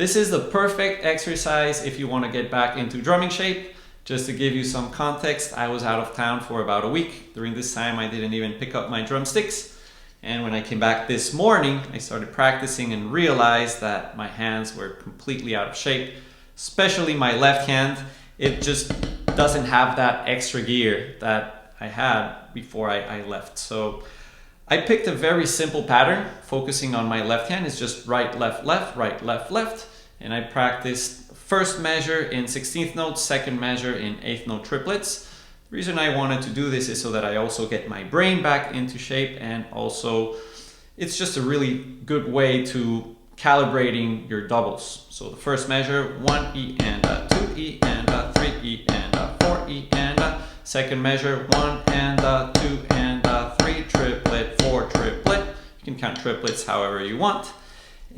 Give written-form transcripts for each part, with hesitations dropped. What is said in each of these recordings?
This is the perfect exercise if you want to get back into drumming shape. Just to give you some context, I was out of town for about a week. During this time, I didn't even pick up my drumsticks. And when I came back this morning, I started practicing and realized that my hands were completely out of shape, especially my left hand. It just doesn't have that extra gear that I had before I left. So I picked a very simple pattern, focusing on my left hand. It's just right, left, left, right, left, left. And I practiced first measure in 16th notes, second measure in 8th note triplets. The reason I wanted to do this is so that I also get my brain back into shape, and also it's just a really good way to calibrating your doubles. So the first measure, 1 E and 2 E and 3 E and 4 E and second measure, 1 and 2 and 3 triplet, 4 triplet. You can count triplets however you want.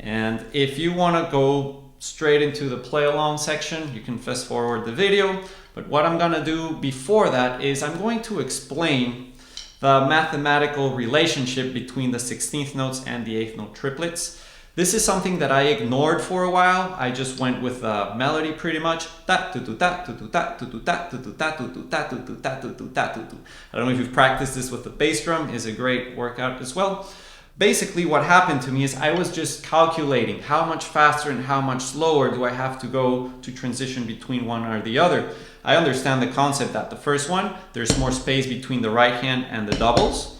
And if you want to go straight into the play along section, you can fast forward the video. But what I'm gonna do before that is I'm going to explain the mathematical relationship between the 16th notes and the 8th note triplets. This is something that I ignored for a while. I just went with the melody pretty much. I don't know if you've practiced this with the bass drum. It's a great workout as well. Basically what happened to me is I was just calculating how much faster and how much slower do I have to go to transition between one or the other. I understand the concept that the first one, there's more space between the right hand and the doubles.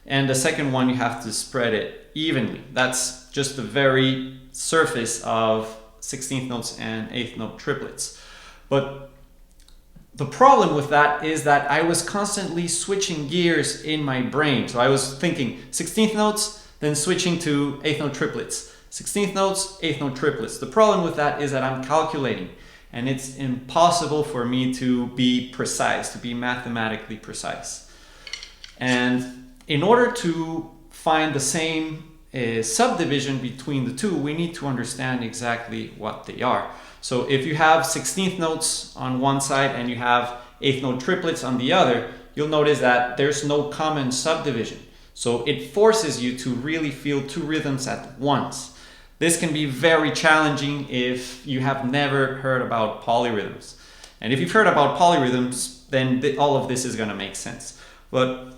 And the second one, you have to spread it evenly. That's just the very surface of 16th notes and 8th note triplets. But the problem with that is that I was constantly switching gears in my brain. So I was thinking 16th notes, then switching to 8th note triplets. 16th notes, 8th note triplets. The problem with that is that I'm calculating, and it's impossible for me to be precise, to be mathematically precise. And in order to find the same subdivision between the two, we need to understand exactly what they are. So if you have 16th notes on one side and you have 8th note triplets on the other, you'll notice that there's no common subdivision. So it forces you to really feel two rhythms at once. This can be very challenging if you have never heard about polyrhythms. And if you've heard about polyrhythms, then all of this is going to make sense. But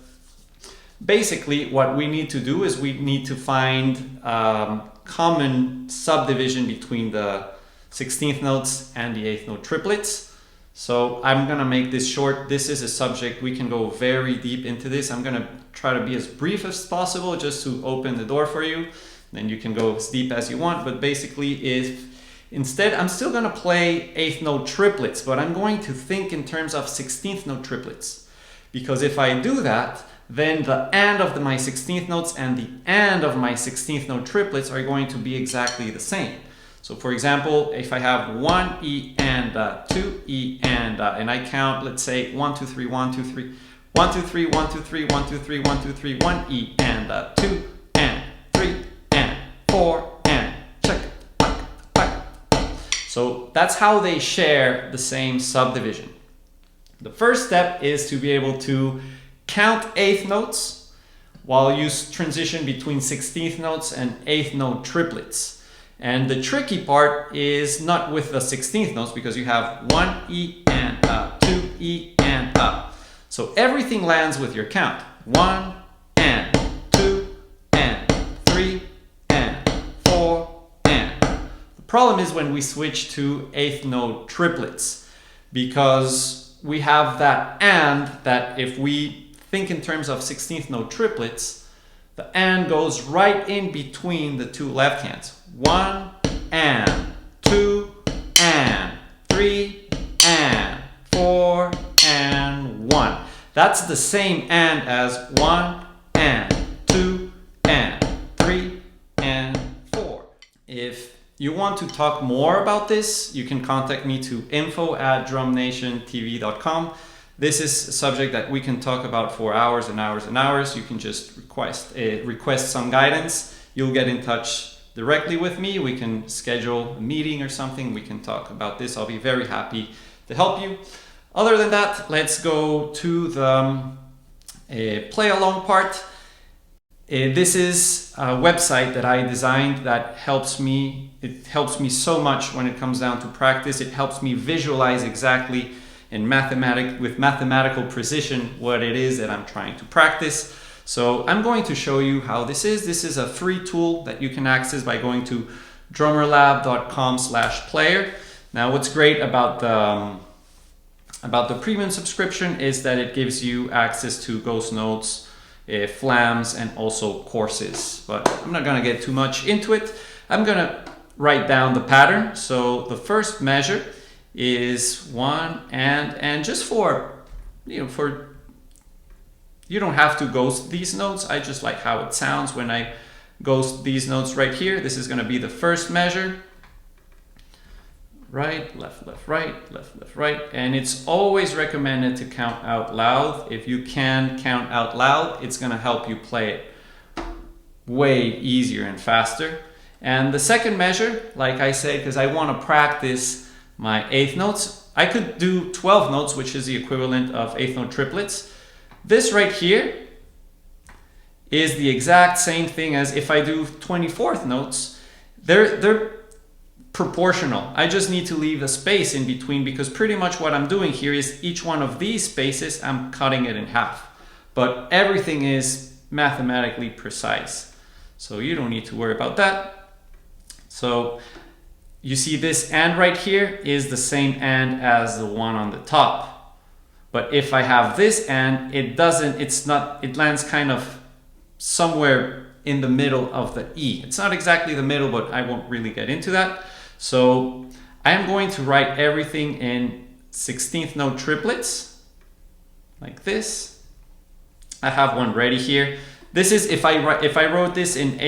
basically what we need to do is we need to find common subdivision between the 16th notes and the 8th note triplets. So I'm gonna make this short. This is a subject we can go very deep into this. I'm gonna try to be as brief as possible just to open the door for you. Then you can go as deep as you want. But basically, if instead I'm still gonna play 8th note triplets, but I'm going to think in terms of 16th note triplets. Because if I do that, then the and of my 16th notes and the and of my 16th note triplets are going to be exactly the same. So for example, if I have 1 E and 2 E and I count, let's say 1, 2, 3, 1, 2, 3, 1, 2, 3, 1, 2, 3, 1, 2, 3, 1, 2, 3, 1 E and 2 and 3 and 4 and check. So that's how they share the same subdivision. The first step is to be able to count 8th notes while you transition between 16th notes and 8th note triplets. And the tricky part is not with the 16th notes, because you have 1 E and 2 E and So everything lands with your count. 1 and 2 and 3 and 4 and. The problem is when we switch to 8th note triplets, because we have that and that if we think in terms of 16th note triplets, the and goes right in between the two left hands. 1 and 2 and 3 and 4 and 1. That's the same and as 1 and 2 and 3 and 4. If you want to talk more about this, you can contact me to info@drumnationtv.com. This is a subject that we can talk about for hours and hours and hours. You can just request some guidance. You'll get in touch directly with me. We can schedule a meeting or something. We can talk about this. I'll be very happy to help you. Other than that, let's go to the play along part. This is a website that I designed that helps me. It helps me so much when it comes down to practice. It helps me visualize exactly with mathematical precision what it is that I'm trying to practice. So I'm going to show you how this is. This is a free tool that you can access by going to DrummerLab.com/player. Now, what's great about the premium subscription is that it gives you access to ghost notes, flams, and also courses. But I'm not gonna get too much into it. I'm gonna write down the pattern. So the first measure is 1 and just for you don't have to ghost these notes. I just like how it sounds when I ghost these notes right here. This is gonna be the first measure. Right, left, left, right, left, left, right. And it's always recommended to count out loud. If you can count out loud, it's gonna help you play it way easier and faster. And the second measure, like I said, because I wanna practice my eighth notes, I could do 12 notes, which is the equivalent of eighth note triplets. This right here is the exact same thing as if I do 24th notes. They're proportional. I just need to leave a space in between, because pretty much what I'm doing here is each one of these spaces, I'm cutting it in half. But everything is mathematically precise. So you don't need to worry about that. So you see this and right here is the same and as the one on the top. But if I have this and, it lands kind of somewhere in the middle of the E. It's not exactly the middle, but I won't really get into that. So I'm going to write everything in 16th note triplets, like this. I have one ready here. This is if I wrote this in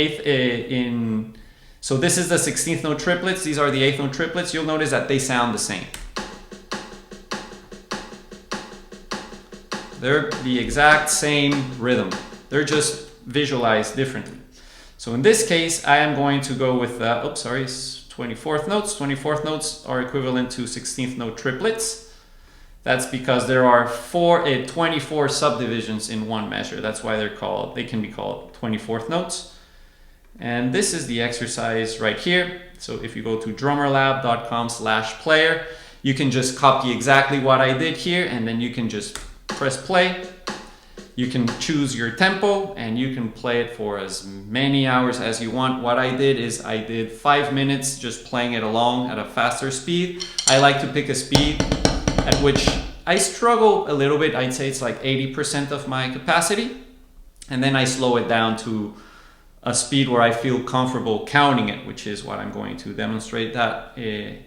so this is the 16th note triplets. These are the 8th note triplets. You'll notice that they sound the same. They're the exact same rhythm. They're just visualized differently. So in this case, I am going to go with 24th notes. 24th notes are equivalent to 16th note triplets. That's because there are 24 subdivisions in one measure. That's why they can be called 24th notes. And this is the exercise right here. So if you go to DrummerLab.com/player, you can just copy exactly what I did here, and then you can just press play. You can choose your tempo and you can play it for as many hours as you want. What I did is I did 5 minutes just playing it along at a faster speed. I like to pick a speed at which I struggle a little bit. I'd say it's like 80% of my capacity. And then I slow it down to a speed where I feel comfortable counting it, which is what I'm going to demonstrate. That I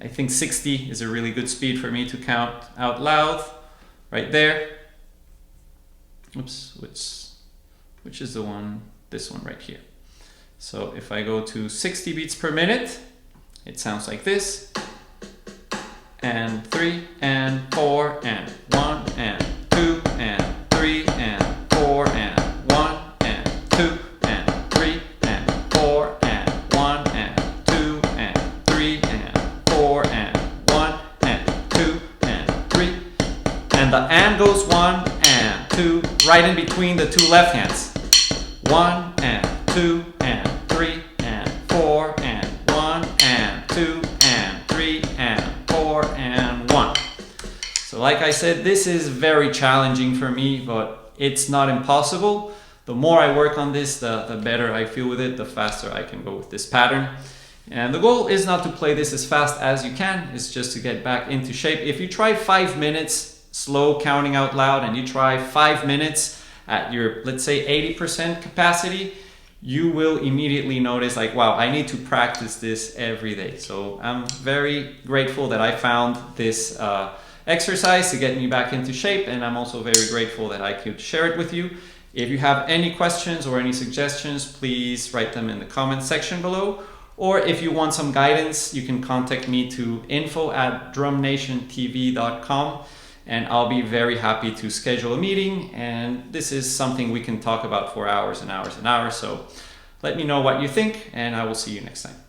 think 60 is a really good speed for me to count out loud right there. Oops, which is the one, this one right here. So if I go to 60 beats per minute, it sounds like this. And 3 and 4 and 1 and 2 and 3 and 4 and 1 and 2 and 3 and 4 and 1 and 2 and 3 and 4 and 1 and 2 and 3. And the and goes 1 and 2 right in between the two left hands. 1 and 2 and 3 and 4 and 1 and 2 and 3 and 4 and 1. So like I said, this is very challenging for me, but it's not impossible. The more I work on this, the better I feel with it, the faster I can go with this pattern. And the goal is not to play this as fast as you can, it's just to get back into shape. If you try 5 minutes slow counting out loud and you try 5 minutes at your, let's say, 80% capacity, you will immediately notice like, wow, I need to practice this every day. So I'm very grateful that I found this exercise to get me back into shape, and I'm also very grateful that I could share it with you. If you have any questions or any suggestions, please write them in the comment section below. Or if you want some guidance, you can contact me to info@drumnationtv.com. And I'll be very happy to schedule a meeting, and this is something we can talk about for hours and hours and hours. So let me know what you think, and I will see you next time.